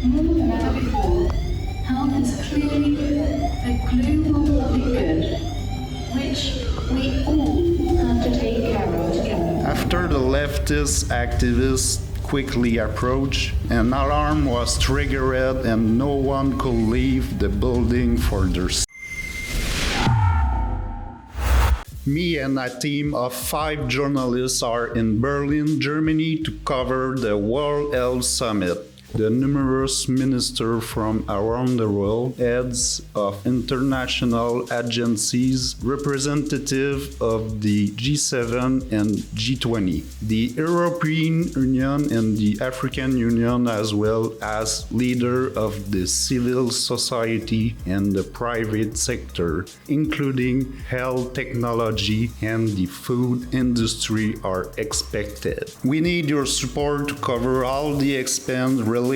More than ever before, health is clearly the global public good, which we all have to take care of together. After the leftist activists quickly approached, an alarm was triggered and no one could leave the building for their safety. Me and a team of 5 journalists are in Berlin, Germany to cover the World Health Summit. The numerous ministers from around the world, heads of international agencies, representatives of the G7 and G20, the European Union and the African Union, as well as leaders of the civil society and the private sector, including health technology and the food industry, are expected. We need your support to cover all the expense related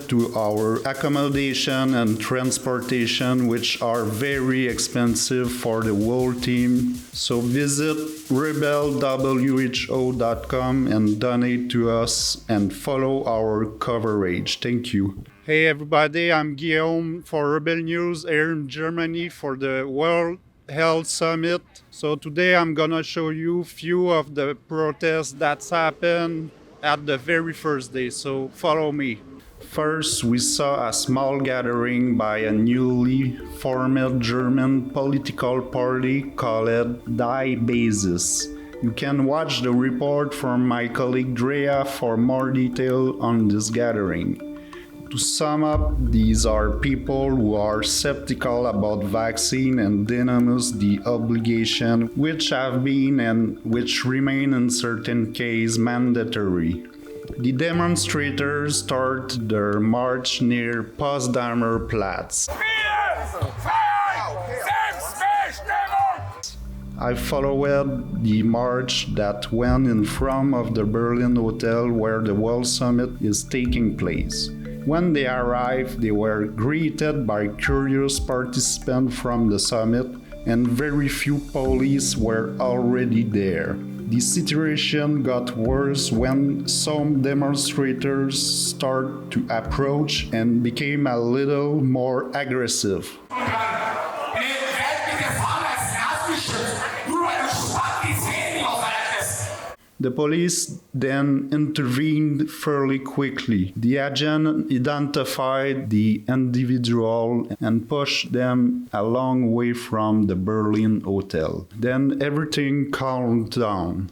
to our accommodation and transportation, which are very expensive for the whole team. So visit rebelwho.com and donate to us and follow our coverage. Thank you. Hey everybody, I'm Guillaume for Rebel News here in Germany for the World Health Summit. So today I'm gonna show you a few of the protests that's happened at the very first day, so follow me. First, we saw a small gathering by a newly formed German political party called Die Basis. You can watch the report from my colleague Drea for more detail on this gathering. To sum up, these are people who are skeptical about vaccine and denounce the obligation which have been and which remain in certain cases mandatory. The demonstrators start their march near Potsdamer Platz. I followed the march that went in front of the Berlin hotel where the World Summit is taking place. When they arrived, they were greeted by curious participants from the summit, and very few police were already there. The situation got worse when some demonstrators started to approach and became a little more aggressive. The police then intervened fairly quickly. The agent identified the individual and pushed them a long way from the Berlin hotel. Then everything calmed down.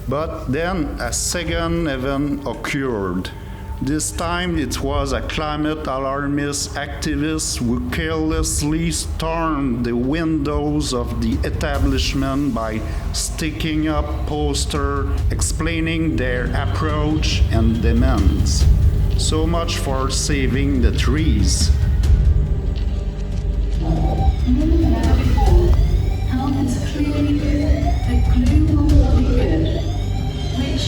But then a second event occurred. This time it was a climate alarmist activist who carelessly stormed the windows of the establishment by sticking up posters explaining their approach and demands. So much for saving the trees. Health is clearly the global public good, which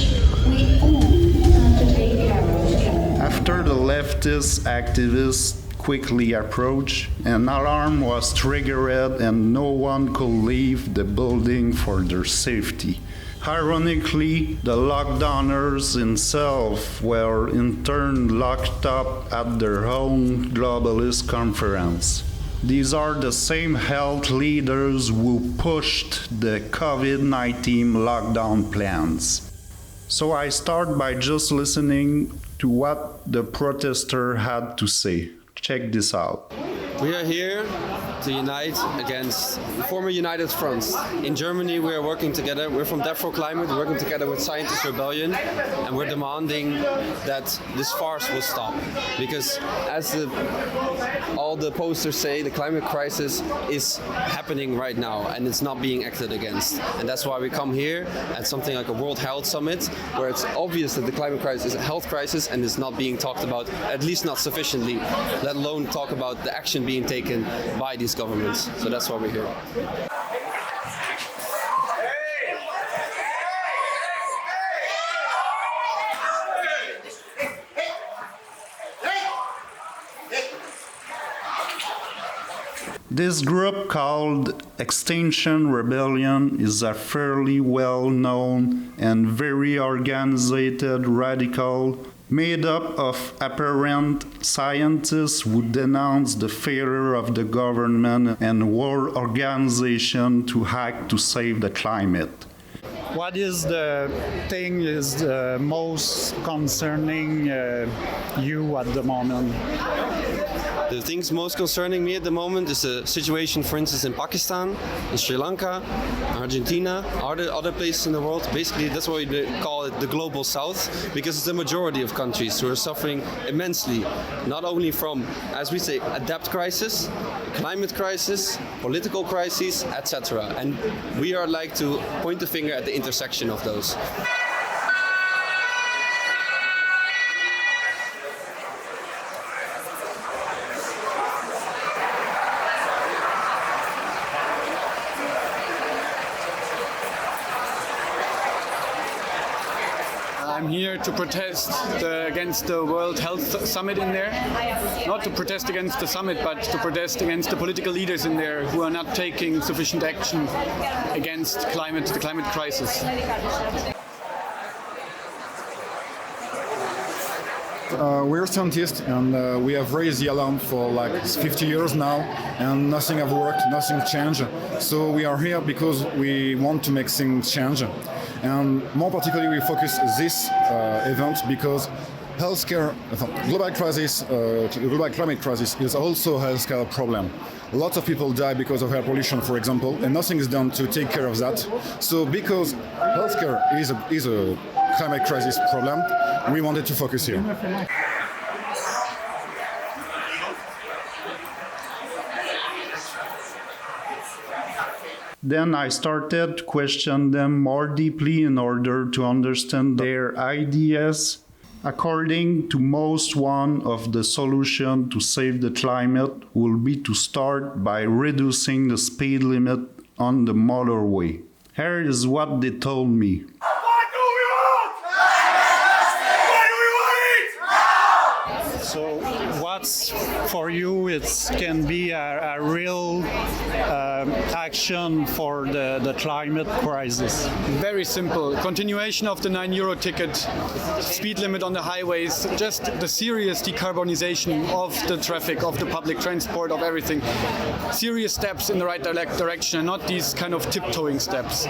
we all have to take care of together. After the leftist activists quickly approached, an alarm was triggered and no one could leave the building for their safety. Ironically, the lockdowners themselves were in turn locked up at their own globalist conference. These are the same health leaders who pushed the COVID-19 lockdown plans. So I start by just listening to what the protester had to say. Check this out. We are here to unite against the former United Fronts. In Germany, we are working together. We're from Death for Climate, we're working together with Scientist Rebellion, and we're demanding that this farce will stop. Because as all the posters say, the climate crisis is happening right now, and it's not being acted against. And that's why we come here at something like a World Health Summit, where it's obvious that the climate crisis is a health crisis and is not being talked about, at least not sufficiently, let alone talk about the action being taken by these governments. So that's why we're here. This group called Extinction Rebellion is a fairly well-known and very organized radical made up of apparent scientists who denounce the failure of the government and world organization to act to save the climate. What is the thing is the most concerning you at the moment? The things most concerning me at the moment is the situation, for instance, in Pakistan, in Sri Lanka, Argentina, other places in the world. Basically, that's why we call it the global south, because it's the majority of countries who are suffering immensely, not only from, as we say, a debt crisis, climate crisis, political crises, etc. And we are like to point the finger at the intersection of those. I'm here to protest against the World Health Summit in there. Not to protest against the summit, but to protest against the political leaders in there who are not taking sufficient action against the climate crisis. We're scientists and we have raised the alarm for like 50 years now and nothing have worked, nothing changed. So we are here because we want to make things change. And more particularly we focus this event because healthcare, global climate crisis is also a healthcare problem. Lots of people die because of air pollution, for example, and nothing is done to take care of that. So because healthcare is a climate crisis problem, we wanted to focus here. Then I started to question them more deeply in order to understand their ideas. According to most, one of the solutions to save the climate will be to start by reducing the speed limit on the motorway. Here is what they told me. So what's for you it can be a real action for the climate crisis? Very simple. Continuation of the €9 ticket, speed limit on the highways, just the serious decarbonization of the traffic, of the public transport, of everything. Serious steps in the right direction and not these kind of tiptoeing steps.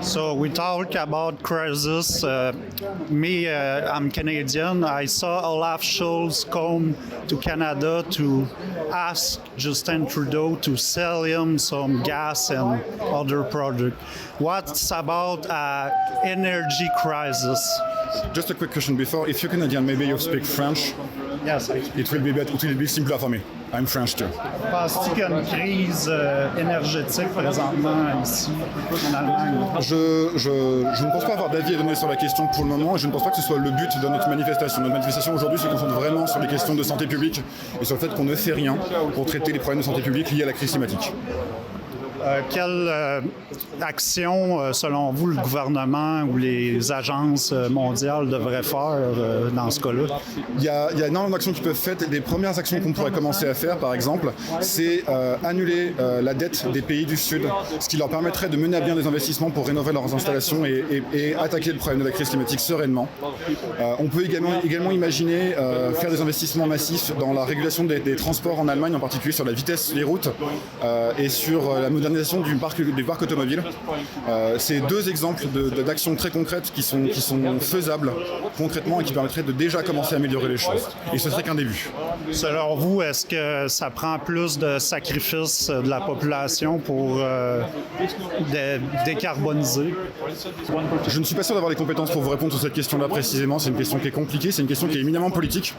So we talk about crisis. I'm Canadian. I saw Olaf Scholz come to Canada to ask Justin Trudeau to sell him some gas and other products. What's about energy crisis? Just a quick question before. If you're Canadian, maybe you speak French. Yes, It will be better. It will be simpler for me. I'm French too. Penses-tu qu'il y a une crise énergétique présentement ici en Allemagne? Je ne pense pas avoir d'avis à donner sur la question pour le moment et je ne pense pas que ce soit le but de notre manifestation. Notre manifestation aujourd'hui se concentre vraiment sur les questions de santé publique et sur le fait qu'on ne fait rien pour traiter les problèmes de santé publique liés à la crise climatique. Quelle action, selon vous, le gouvernement ou les agences mondiales devraient faire dans ce cas-là? Il y a énormément d'actions qui peuvent être faites. Les premières actions qu'on pourrait commencer à faire, par exemple, c'est annuler la dette des pays du Sud, ce qui leur permettrait de mener à bien des investissements pour rénover leurs installations et attaquer le problème de la crise climatique sereinement. On peut également imaginer faire des investissements massifs dans la régulation des transports en Allemagne, en particulier sur la vitesse des routes et sur la modernisation du parc automobile. C'est deux exemples d'actions très concrètes qui sont faisables concrètement et qui permettraient de déjà commencer à améliorer les choses. Et ce serait qu'un début. Selon vous, est-ce que ça prend plus de sacrifices de la population pour décarboniser? Je ne suis pas sûr d'avoir les compétences pour vous répondre sur cette question-là précisément. C'est une question qui est compliquée, c'est une question qui est éminemment politique.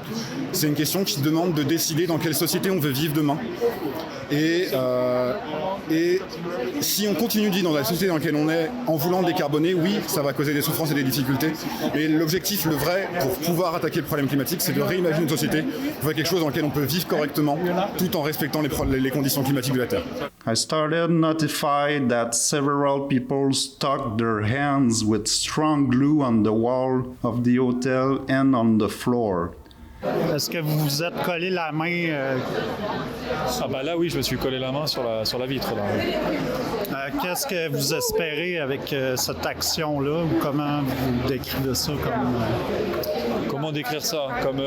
C'est une question qui demande de décider dans quelle société on veut vivre demain. Et si on continue dans la société dans laquelle on est en voulant décarboner, oui, ça va causer des souffrances et des difficultés. Mais l'objectif, le vrai, pour pouvoir attaquer le problème climatique, c'est de réimaginer une société pour faire quelque chose dans lequel on peut vivre correctement tout en respectant les conditions climatiques de la Terre. I started notified that several people stuck their hands with strong glue on the wall of the hotel and on the floor. Est-ce que vous vous êtes collé la main? Ah bah là oui, je me suis collé la main sur la vitre. Là. Qu'est-ce que vous espérez avec cette action-là ou comment vous décrivez ça comme... Comment décrire ça? Comme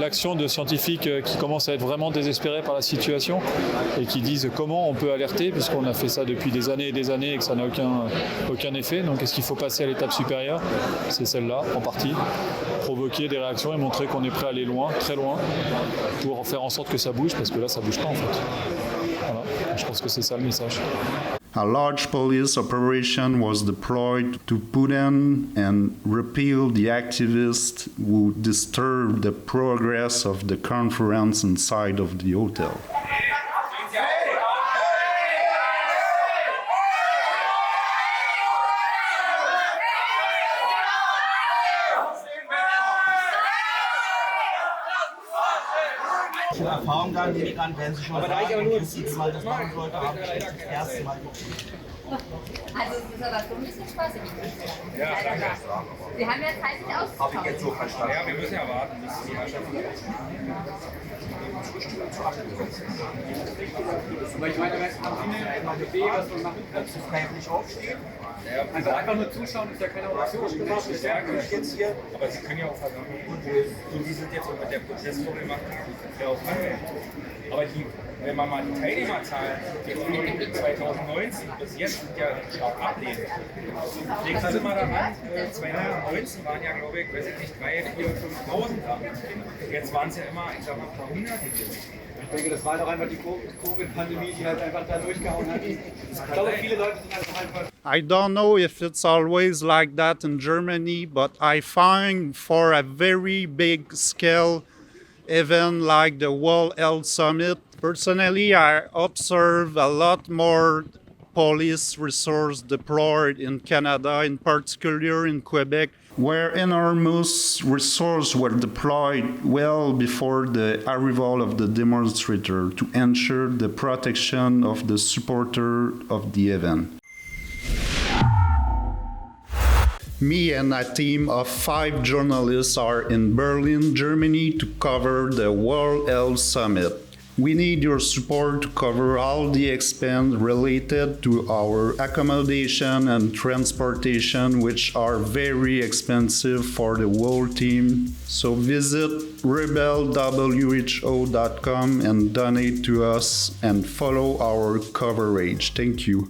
l'action de scientifiques qui commencent à être vraiment désespérés par la situation et qui disent comment on peut alerter puisqu'on a fait ça depuis des années et que ça n'a aucun effet. Donc est-ce qu'il faut passer à l'étape supérieure? C'est celle-là en partie. Provoquer des réactions et montrer qu'on est prêt à aller loin, très loin, pour faire en sorte que ça bouge parce que là ça bouge pas en fait. Voilà. Je pense que c'est ça le message. A large police operation was deployed to put in and repel the activists who disturbed the progress of the conference inside of the hotel. Erfahrung da nehme ich an, werden Sie schon mal sagen, das letzte Mal das machen sollte, aber das erste Mal. Also es ist aber schon ein bisschen spaßig. Ja, wir haben ja Zeit, sich auszutauschen. Habe ich jetzt so verstanden. Ja, wir müssen ja warten, bis die Herrschaften da rauskommen. Aber ich meine, haben Sie eine Idee, was wir machen können? Das kann ich nicht aufstehen. Also einfach nur zuschauen ist ja keine Option. Jetzt hier. Aber Sie können ja auch versammeln. Und die sind jetzt mit der Prozessgruppe gemacht, ja auch anwenden. Aber wenn man mal die Teilnehmerzahlen von 2019 bis jetzt sind ja stark abnehmen. Legen Sie mal daran, 2019 waren ja, glaube ich, weiß ich nicht, 3.000, 4.000, 5.000 da. Jetzt waren es ja immer, ich sag mal, ein paar hundert gewesen. Ich denke, das war doch einfach die Covid-Pandemie, die halt einfach da durchgehauen hat. Ich glaube, viele Leute sind einfach... I don't know if it's always like that in Germany, but I find for a very big scale event like the World Health Summit, personally I observe a lot more police resource deployed in Canada, in particular in Quebec, where enormous resources were deployed well before the arrival of the demonstrator to ensure the protection of the supporter of the event. Me and a team of 5 journalists are in Berlin, Germany to cover the World Health Summit. We need your support to cover all the expense related to our accommodation and transportation, which are very expensive for the whole team. So visit rebelwho.com and donate to us and follow our coverage. Thank you.